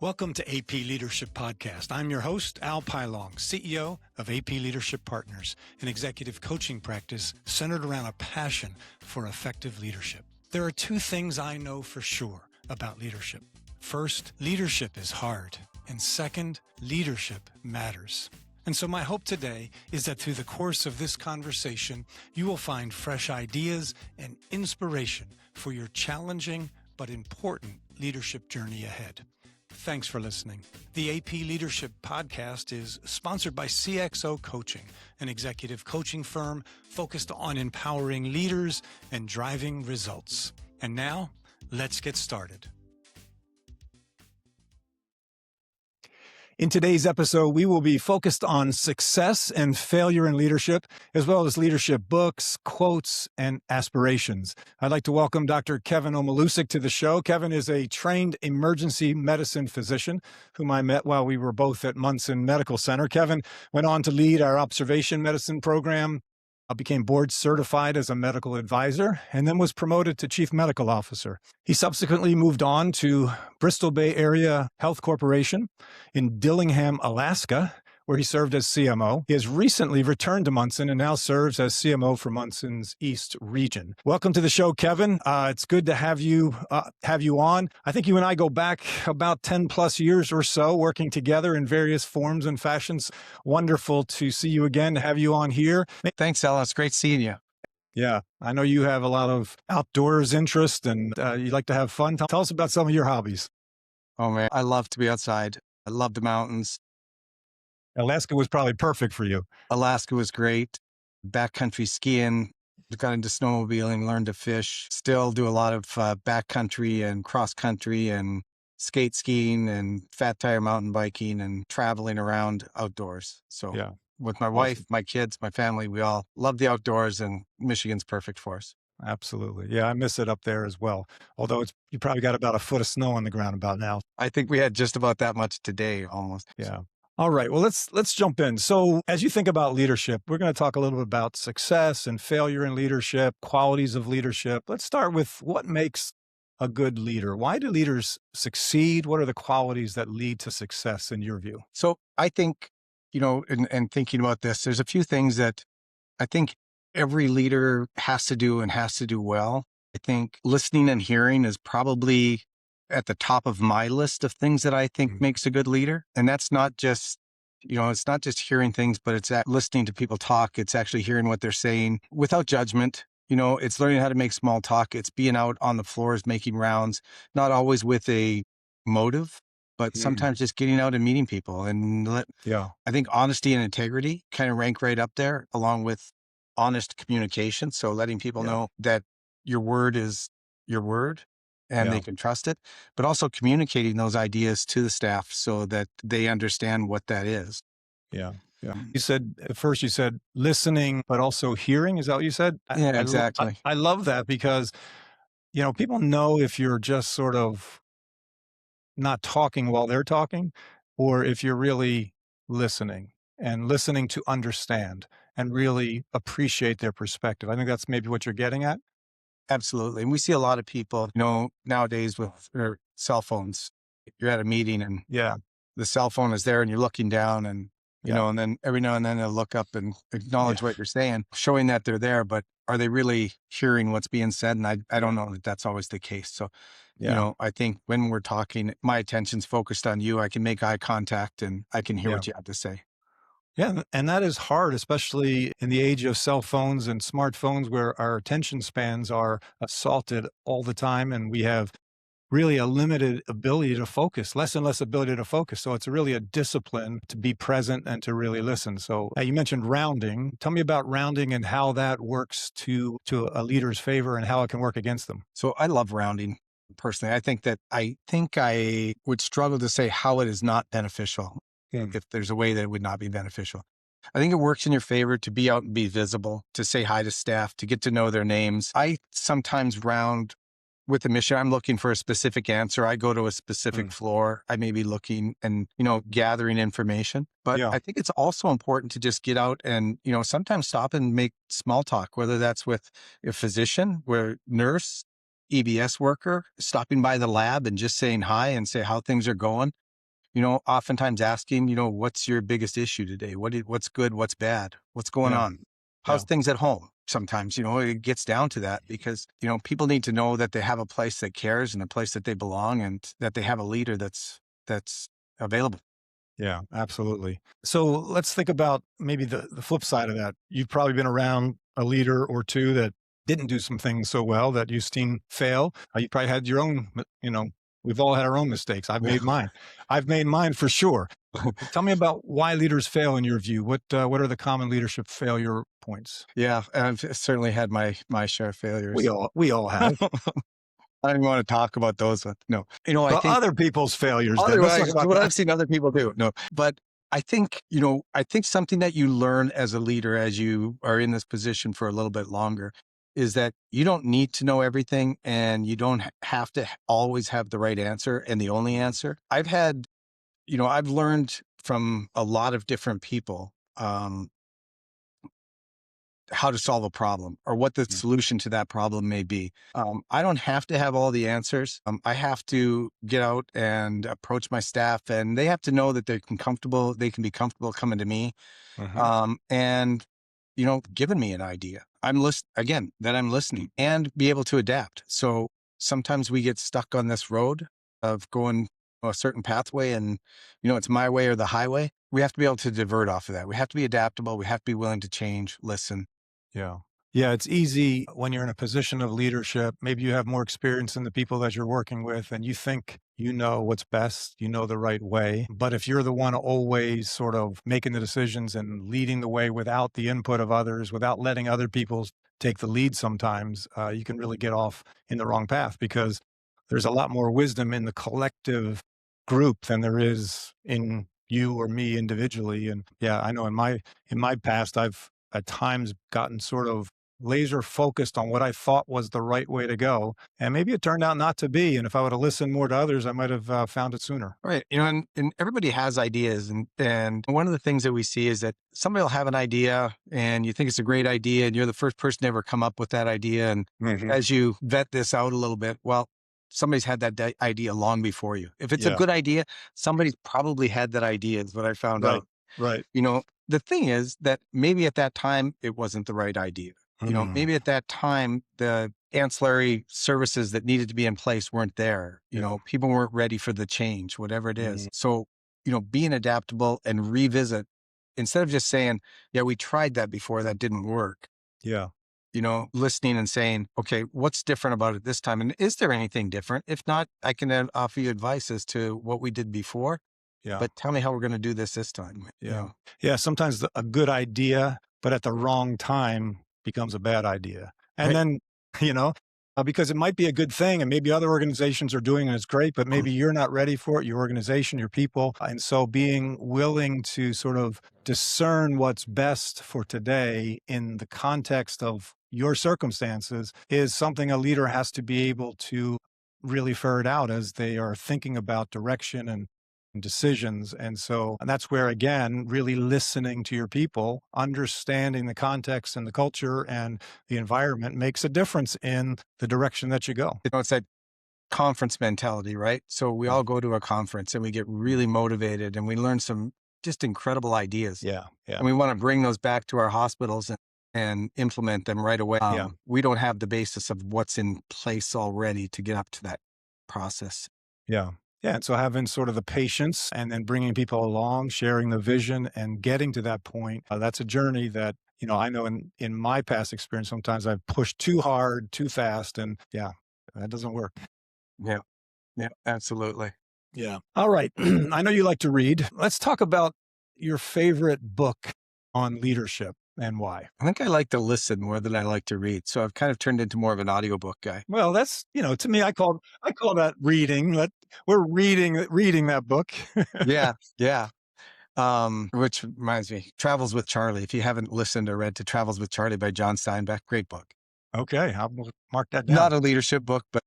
Welcome to AP Leadership Podcast. I'm your host, Al Pilong, CEO of AP Leadership Partners, an executive coaching practice centered around a passion for effective leadership. There are two things I know for sure about leadership. First, leadership is hard. And second, leadership matters. And so my hope today is that through the course of this conversation, you will find fresh ideas and inspiration for your challenging but important leadership journey ahead. Thanks for listening. The AP Leadership Podcast is sponsored by CXO Coaching, an executive coaching firm focused on empowering leaders and driving results. And now, let's get started. In today's episode, we will be focused on success and failure in leadership, as well as leadership books, quotes, and aspirations. I'd like to welcome Dr. Kevin Omilusik to the show. Kevin is a trained emergency medicine physician whom I met while we were both at Munson Medical Center. Kevin went on to lead our observation medicine program, became board certified as a medical advisor, and then was promoted to chief medical officer. He subsequently moved on to Bristol Bay Area Health Corporation in Dillingham, Alaska, where he served as CMO. He has recently returned to Munson and now serves as CMO for Munson's East region. Welcome to the show, Kevin. It's good to have you on. I think you and I go back about 10 plus years or so, working together in various forms and fashions. Wonderful to see you again, to have you on here. Thanks, Ella. It's great seeing you. Yeah, I know you have a lot of outdoors interest and you like to have fun. Tell us about some of your hobbies. Oh, man. I love to be outside. I love the mountains. Alaska was probably perfect for you. Alaska was great. Backcountry skiing, got into snowmobiling, learned to fish, still do a lot of backcountry and cross country and skate skiing and fat tire mountain biking and traveling around outdoors. So yeah, with my wife, my kids, my family, we all love the outdoors, and Michigan's perfect for us. Absolutely. Yeah, I miss it up there as well. Although you probably got about a foot of snow on the ground about now. I think we had just about that much today almost. Yeah. All right. Well, let's jump in. So as you think about leadership, we're going to talk a little bit about success and failure in leadership, qualities of leadership. Let's start with what makes a good leader. Why do leaders succeed? What are the qualities that lead to success in your view? So I think, and thinking about this, there's a few things that I think every leader has to do and has to do well. I think listening and hearing is probably at the top of my list of things that I think makes a good leader. And that's not just, it's not just hearing things, but it's listening to people talk. It's actually hearing what they're saying without judgment. It's learning how to make small talk. It's being out on the floors, making rounds, not always with a motive, but sometimes just getting out and meeting people. And I think honesty and integrity kind of rank right up there, along with honest communication. So letting people know that your word is your word, and they can trust it, but also communicating those ideas to the staff so that they understand what that is. Yeah. Yeah. You said listening, but also hearing. Is that what you said? Yeah, exactly. I love that because, people know if you're just sort of not talking while they're talking, or if you're really listening to understand and really appreciate their perspective. I think that's maybe what you're getting at. Absolutely. And we see a lot of people, nowadays with their cell phones. You're at a meeting and the cell phone is there and you're looking down and, and then every now and then they'll look up and acknowledge what you're saying, showing that they're there, but are they really hearing what's being said? And I don't know that that's always the case. So, I think when we're talking, my attention's focused on you. I can make eye contact and I can hear what you have to say. Yeah. And that is hard, especially in the age of cell phones and smartphones where our attention spans are assaulted all the time. And we have really a limited ability to focus, less and less ability to focus. So it's really a discipline to be present and to really listen. So you mentioned rounding. Tell me about rounding and how that works to a leader's favor and how it can work against them. So I love rounding personally. I think I would struggle to say how it is not beneficial. If there's a way that it would not be beneficial. I think it works in your favor to be out and be visible, to say hi to staff, to get to know their names. I sometimes round with a mission. I'm looking for a specific answer. I go to a specific floor. I may be looking and, gathering information. But I think it's also important to just get out and, sometimes stop and make small talk, whether that's with a physician, nurse, EBS worker, stopping by the lab and just saying hi and say how things are going. oftentimes asking, what's your biggest issue today? What's good? What's bad? What's going Yeah. on? Yeah. How's things at home? Sometimes, it gets down to that because, people need to know that they have a place that cares and a place that they belong and that they have a leader that's available. Yeah, absolutely. So let's think about maybe the flip side of that. You've probably been around a leader or two that didn't do some things so well that you've seen fail. You probably had your own, we've all had our own mistakes. I've Yeah. made mine. I've made mine for sure. Tell me about why leaders fail in your view. What are the common leadership failure points? Yeah. And I've certainly had my share of We failures. all have. I don't even want to talk about those, but no, I Well, think other people's failures then. Let's talk otherwise, about what that. I've seen other people do. No, but I think something that you learn as a leader, as you are in this position for a little bit longer, is that you don't need to know everything and you don't have to always have the right answer and the only answer. I've learned from a lot of different people, how to solve a problem or what the Mm. solution to that problem may be. I don't have to have all the answers. I have to get out and approach my staff, and they have to know that they can be comfortable coming to me, Mhm. and giving me an idea. I'm listening and be able to adapt. So sometimes we get stuck on this road of going a certain pathway, and it's my way or the highway. We have to be able to divert off of that. We have to be adaptable. We have to be willing to change, listen. Yeah. Yeah, it's easy when you're in a position of leadership. Maybe you have more experience than the people that you're working with, and you think you know what's best, you know the right way. But if you're the one always sort of making the decisions and leading the way without the input of others, without letting other people take the lead sometimes, you can really get off in the wrong path because there's a lot more wisdom in the collective group than there is in you or me individually. And yeah, I know in my past, I've at times gotten sort of laser focused on what I thought was the right way to go. And maybe it turned out not to be. And if I would have listened more to others, I might have found it sooner. Right. And everybody has ideas. And one of the things that we see is that somebody will have an idea and you think it's a great idea and you're the first person to ever come up with that idea. And Hmm. as you vet this out a little bit, well, somebody's had that idea long before you. If it's a Yeah. good idea, somebody's probably had that idea, is what I found Right. out. Right. The thing is that maybe at that time it wasn't the right idea. Mm. Maybe at that time the ancillary services that needed to be in place weren't there. Yeah. People weren't ready for the change, whatever it Mm. is. So, being adaptable and revisit instead of just saying, yeah, we tried that before, that didn't work. Yeah. Listening and saying, okay, what's different about it this time? And is there anything different? If not, I can offer you advice as to what we did before, Yeah. but tell me how we're going to do this time. Yeah. Yeah. Sometimes a good idea, but at the wrong time becomes a bad idea. And Right. then, you know, because it might be a good thing and maybe other organizations are doing it, it's great, but maybe you're not ready for it, your organization, your people. And so being willing to sort of discern what's best for today in the context of your circumstances is something a leader has to be able to really ferret out as they are thinking about direction and decisions. And that's where, again, really listening to your people, understanding the context and the culture and the environment makes a difference in the direction that you go. It's that conference mentality, right? So we Yeah. all go to a conference and we get really motivated and we learn some just incredible ideas. Yeah. Yeah. And we want to bring those back to our hospitals and implement them right away. Yeah. We don't have the basis of what's in place already to get up to that process. Yeah. Yeah. And so having sort of the patience and then bringing people along, sharing the vision and getting to that point, that's a journey that, I know in my past experience, sometimes I've pushed too hard, too fast. And yeah, that doesn't work. Yeah. Yeah, absolutely. Yeah. All right. I know you like to read. Let's talk about your favorite book on leadership and why. I think I like to listen more than I like to read. So I've kind of turned into more of an audiobook guy. Well, that's, to me, I call that reading. That we're reading that book. Yeah. Yeah. Which reminds me, Travels with Charlie. If you haven't listened or read to Travels with Charlie by John Steinbeck, great book. Okay. I'll mark that Not down. a leadership book, but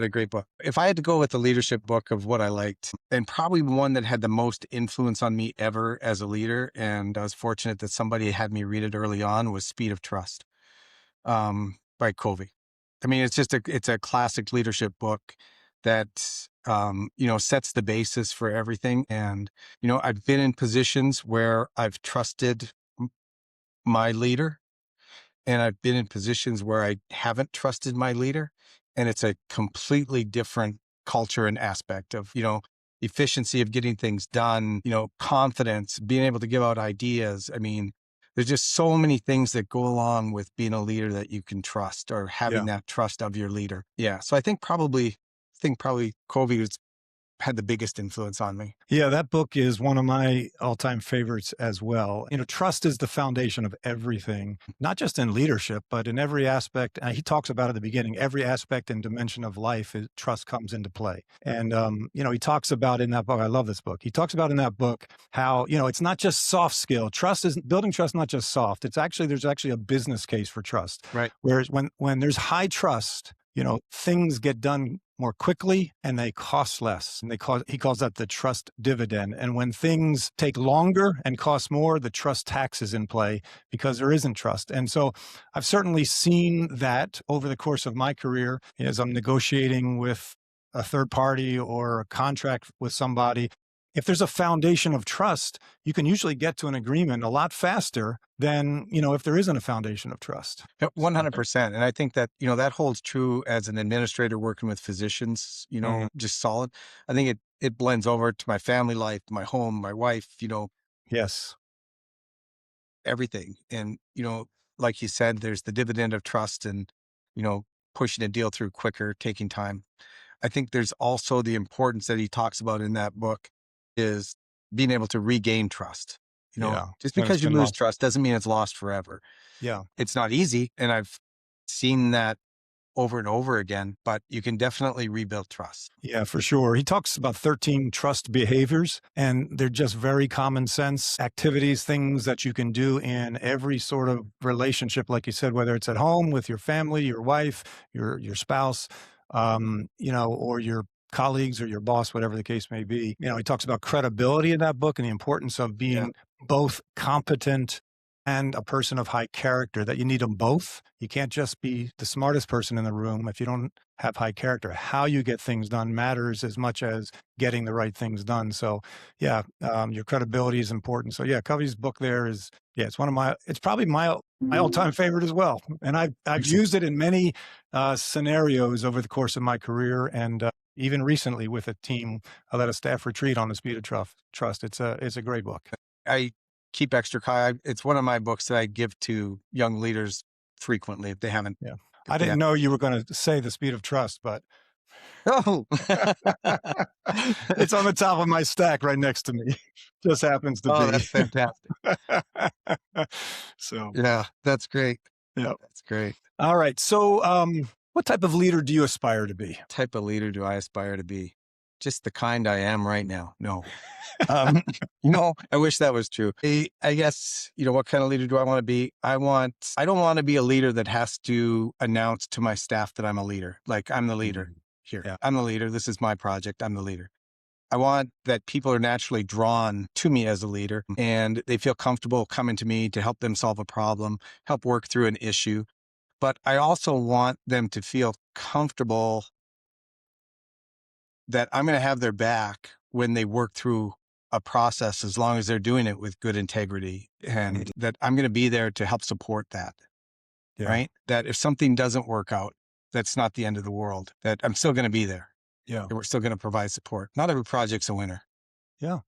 a great book. If I had to go with the leadership book of what I liked, and probably one that had the most influence on me ever as a leader, and I was fortunate that somebody had me read it early on, was Speed of Trust, by Covey. I mean, it's a classic leadership book that sets the basis for everything. And, I've been in positions where I've trusted my leader, and I've been in positions where I haven't trusted my leader. And it's a completely different culture and aspect of, efficiency of getting things done, confidence, being able to give out ideas. I mean, there's just so many things that go along with being a leader that you can trust, or having Yeah. that trust of your leader. Yeah. So I think probably Covey had the biggest influence on me. Yeah, that book is one of my all-time favorites as well. Trust is the foundation of everything, not just in leadership, but in every aspect. He talks about at the beginning, every aspect and dimension of life, trust comes into play. And, he talks about in that book, I love this book. He talks about in that book how, it's not just soft skill. Building trust, not just soft. There's actually a business case for trust. Right. Whereas when there's high trust, things get done more quickly and they cost less. And he calls that the trust dividend. And when things take longer and cost more, the trust tax is in play because there isn't trust. And so I've certainly seen that over the course of my career as I'm negotiating with a third party or a contract with somebody. If there's a foundation of trust, you can usually get to an agreement a lot faster than, if there isn't a foundation of trust. 100%. And I think that, that holds true as an administrator working with physicians, just solid. I think it blends over to my family life, my home, my wife, Yes. everything. And, like you said, there's the dividend of trust and, pushing a deal through quicker, taking time. I think there's also the importance that he talks about in that book is being able to regain trust. Yeah. Just When it's because you been lose lost. trust doesn't mean it's lost forever. Yeah. It's not easy. And I've seen that over and over again, but you can definitely rebuild trust. Yeah, for sure. He talks about 13 trust behaviors, and they're just very common sense activities, things that you can do in every sort of relationship, like you said, whether it's at home with your family, your wife, your spouse, or your colleagues or your boss, whatever the case may be. He talks about credibility in that book and the importance of being both competent and a person of high character, that you need them both. You can't just be the smartest person in the room if you don't have high character. How you get things done matters as much as getting the right things done. So yeah, your credibility is important. So yeah, Covey's book there is, it's it's probably my all-time favorite as well. And I've used it in many scenarios over the course of my career. And even recently with a team, I led a staff retreat on the speed of trust. It's a great book. I keep extra copy. It's one of my books that I give to young leaders frequently if they haven't. Yeah. I didn't know you were going to say the speed of trust, but Oh, it's on the top of my stack right next to me. Just happens to oh, be. that's fantastic. So, Yeah, that's great. yeah. That's great. All right. So, what type of leader do you aspire to be? Type of leader do I aspire to be? Just the kind I am right now. No. I wish that was true. I guess, what kind of leader do I want to be? I don't want to be a leader that has to announce to my staff that I'm a leader. Like, I'm the leader here. Yeah. I'm the leader. This is my project. I'm the leader. I want that people are naturally drawn to me as a leader and they feel comfortable coming to me to help them solve a problem, help work through an issue. But I also want them to feel comfortable that I'm going to have their back when they work through a process, as long as they're doing it with good integrity, and that I'm going to be there to help support that. Yeah. Right. That if something doesn't work out, that's not the end of the world, that I'm still going to be there. Yeah. And we're still going to provide support. Not every project's a winner. Yeah.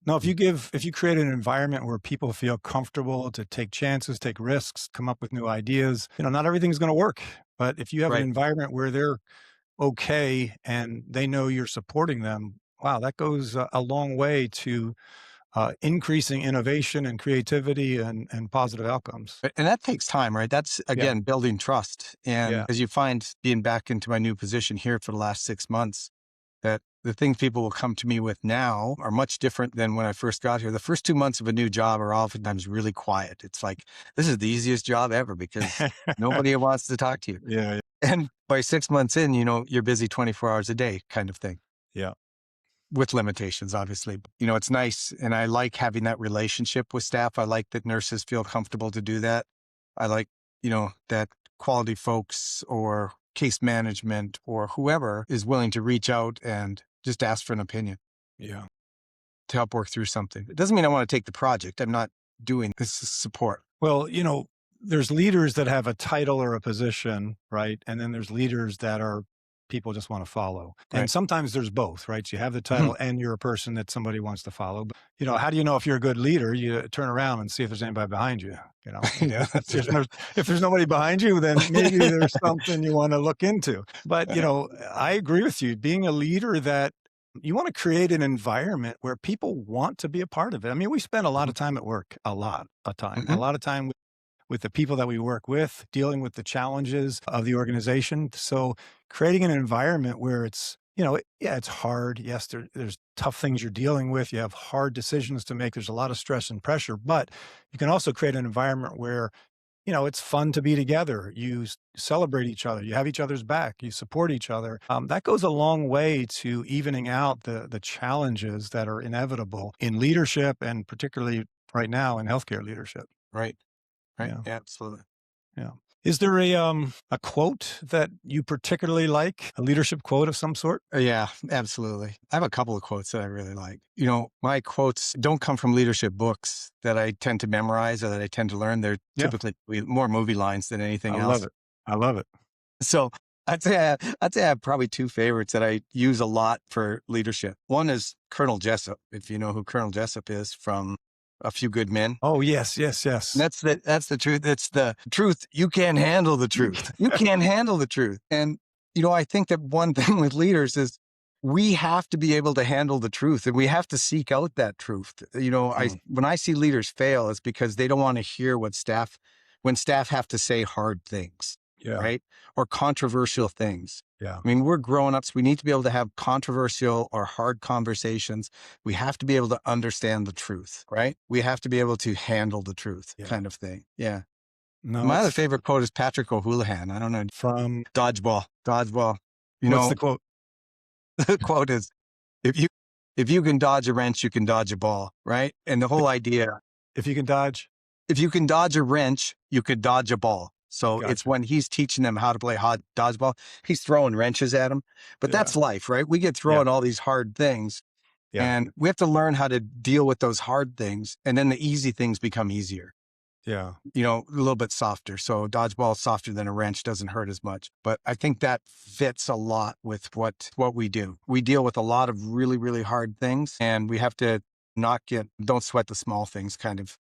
No, if you create an environment where people feel comfortable to take chances, take risks, come up with new ideas, not everything's going to work. But if you have an environment where they're okay and they know you're supporting them, wow, that goes a long way to increasing innovation and creativity and positive outcomes. And that takes time, right? That's, again, building trust. And as you find, being back into my new position here for the last 6 months, that the things people will come to me with now are much different than when I first got here. The first 2 months of a new job are oftentimes really quiet. It's like, this is the easiest job ever because nobody wants to talk to you. Yeah. And by 6 months in, you're busy 24 hours a day kind of thing. Yeah. With limitations, obviously. It's nice. And I like having that relationship with staff. I like that nurses feel comfortable to do that. I like, that quality folks or case management or whoever is willing to reach out and just ask for an opinion Yeah. to help work through something. It doesn't mean I want to take the project. I'm not doing this is support. Well, there's leaders that have a title or a position, right? And then there's leaders that are people just want to follow. And Right. sometimes there's both, right? So you have the title and you're a person that somebody wants to follow. But, how do you know if you're a good leader? You turn around and see if there's anybody behind you, Yeah, if there's nobody behind you, then maybe there's something you want to look into. But, I agree with you. Being a leader that you want to create an environment where people want to be a part of it. I mean, we spend a lot of time at work, a lot of time, a lot of time with the people that we work with, dealing with the challenges of the organization. So creating an environment where it's, it's hard. Yes, there's tough things you're dealing with. You have hard decisions to make. There's a lot of stress and pressure, but you can also create an environment where it's fun to be together. You celebrate each other. You have each other's back. You support each other. That goes a long way to evening out the challenges that are inevitable in leadership, and particularly right now in healthcare leadership. Right. Yeah. Absolutely. Yeah. Is there a quote that you particularly like? A leadership quote of some sort? Yeah, absolutely. I have a couple of quotes that I really like. My quotes don't come from leadership books that I tend to memorize or that I tend to learn. They're typically more movie lines than anything else. I love it. So I'd say I have probably two favorites that I use a lot for leadership. One is Colonel Jessup, if you know who Colonel Jessup is from A Few Good Men. Oh, yes. And that's the truth. It's the truth. You can't handle the truth. You can't handle the truth. And, I think that one thing with leaders is we have to be able to handle the truth, and we have to seek out that truth. When I see leaders fail, it's because they don't want to hear when staff have to say hard things. Yeah. Right? Or controversial things. Yeah. I mean, we're grown-ups. We need to be able to have controversial or hard conversations. We have to be able to understand the truth, right? We have to be able to handle the truth, kind of thing. Yeah. No, My other favorite quote is Patrick O'Houlihan. I don't know. From Dodgeball. What's the quote? The quote is, if you can dodge a wrench, you can dodge a ball, right? And the whole idea, if you can dodge a wrench, you could dodge a ball. So it's when he's teaching them how to play dodgeball, he's throwing wrenches at them. But that's life, right? We get thrown all these hard things, and we have to learn how to deal with those hard things. And then the easy things become easier. Yeah. A little bit softer. So dodgeball is softer than a wrench, doesn't hurt as much. But I think that fits a lot with what we do. We deal with a lot of really, really hard things, and we have to don't sweat the small things, kind of.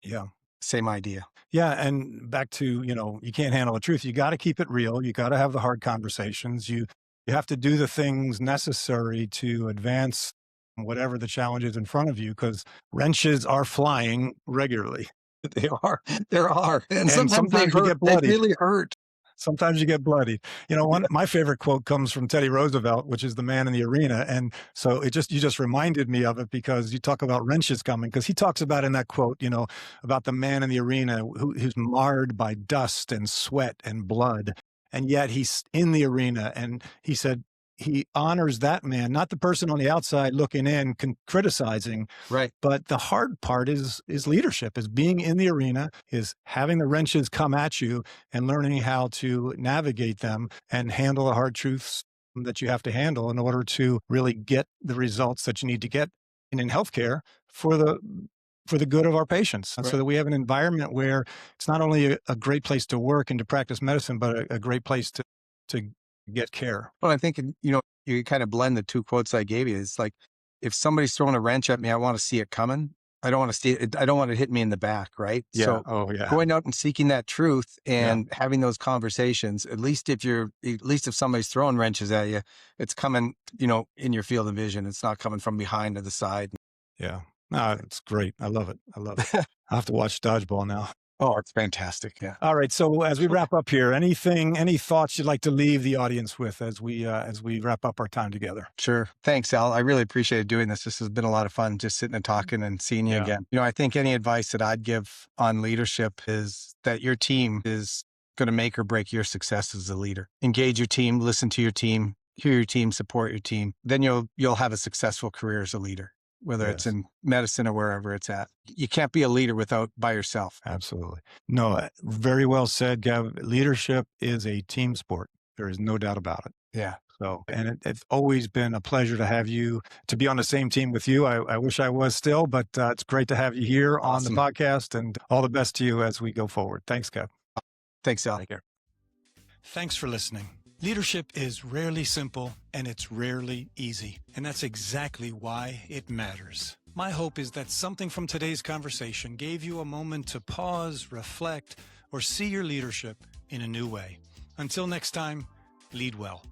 Yeah. Same idea. Yeah. And back to, you can't handle the truth. You got to keep it real. You got to have the hard conversations. You have to do the things necessary to advance whatever the challenge is in front of you, because wrenches are flying regularly. They are. There are. And sometimes they you hurt. get bloody. They really hurt. Sometimes you get bloody. My favorite quote comes from Teddy Roosevelt, which is the man in the arena. And so you just reminded me of it, because you talk about wrenches coming, because he talks about in that quote, about the man in the arena who's marred by dust and sweat and blood. And yet he's in the arena. And he said he honors that man, not the person on the outside looking in, criticizing. Right. But the hard part is leadership, is being in the arena, is having the wrenches come at you and learning how to navigate them and handle the hard truths that you have to handle in order to really get the results that you need to get in healthcare for the good of our patients. And so that we have an environment where it's not only a great place to work and to practice medicine, but a great place to get care. Well, I think, you kind of blend the two quotes I gave you. It's like, if somebody's throwing a wrench at me, I want to see it coming. I don't want to see it. I don't want it to hit me in the back. Right. Yeah. So going out and seeking that truth and having those conversations, at least if somebody's throwing wrenches at you, it's coming, in your field of vision. It's not coming from behind or the side. Yeah. No, it's great. I love it. I'll have to watch Dodgeball now. Oh, it's fantastic. Yeah. All right. So as we wrap up here, any thoughts you'd like to leave the audience with as we wrap up our time together? Sure. Thanks, Al. I really appreciated doing this. This has been a lot of fun, just sitting and talking and seeing you again. I think any advice that I'd give on leadership is that your team is going to make or break your success as a leader. Engage your team, listen to your team, hear your team, support your team. Then you'll have a successful career as a leader, whether it's in medicine or wherever it's at. You can't be a leader by yourself. Absolutely. No, very well said, Gav. Leadership is a team sport. There is no doubt about it. Yeah. So, and it's always been a pleasure to have you, to be on the same team with you. I wish I was still, but it's great to have you here on the Awesome. podcast, and all the best to you as we go forward. Thanks, Kev. Thanks, Al. Take care. Thanks for listening. Leadership is rarely simple and it's rarely easy. And that's exactly why it matters. My hope is that something from today's conversation gave you a moment to pause, reflect, or see your leadership in a new way. Until next time, lead well.